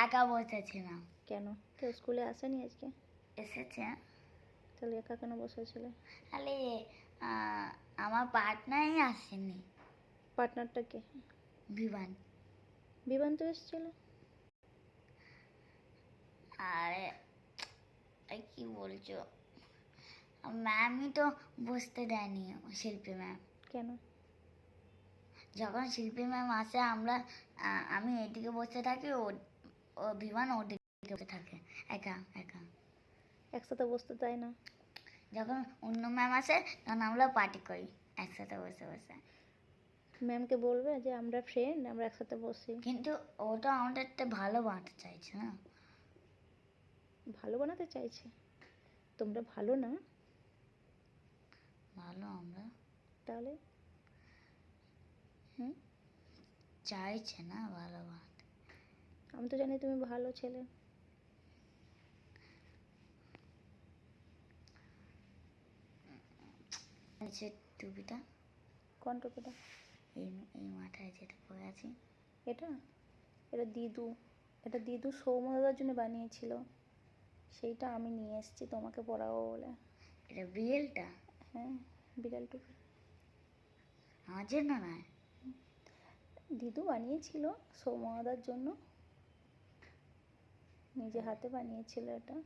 একা বসেছিলাম। কেন, কেউ স্কুলে আসেনি আজকে? এসেছে। তাহলে একা কেন বসেছিলে? আরে আমার পার্টনারই আসেনি। পার্টনারটা কে? বিমান। বিমান তো এসেছিল। আরে কি বলছো, ম্যামই তো বসতে দেয়নি, শিল্পী ম্যাম। কেন? যখন শিল্পী ম্যাম আসে আমি এদিকে বসে থাকি, ও বিমান ওদিকে বসে থাকে একা একা। একসাথে বসতে দেয় না? যখন অন্য ম্যাম আসে তখন আমরা পার্টি করি একসাথে বসে বসে। ম্যামকে বলবে যে আমরা ফ্রেন্ড, আমরা একসাথে বসি। কিন্তু ও তো আমাদের ভালো বানাতে চাইছে না। ভালো বানাতে চাইছে? তোমরা ভালো না? ভালো আমরা। তাহলে হুম, চাইছে না ভালো বানাতে। আমি তো জানি তুমি ভালো ছেলে। সে টুপিটা, কোন টুপিটা? এই এই মাথায় যেটা পরে আছি। এটা এটা দিদু, এটা দিদু সৌম্যদার জন্য বানিয়েছিল। সেইটা আমি নিয়ে এসেছি তোমাকে পরাবো বলে। এটা বিড়ালটা? হ্যাঁ, বিড়াল টুপি। আমার জন্য নয়, দিদু বানিয়েছিল সৌম্যদার জন্য, নিজে হাতে বানিয়েছিল এটা।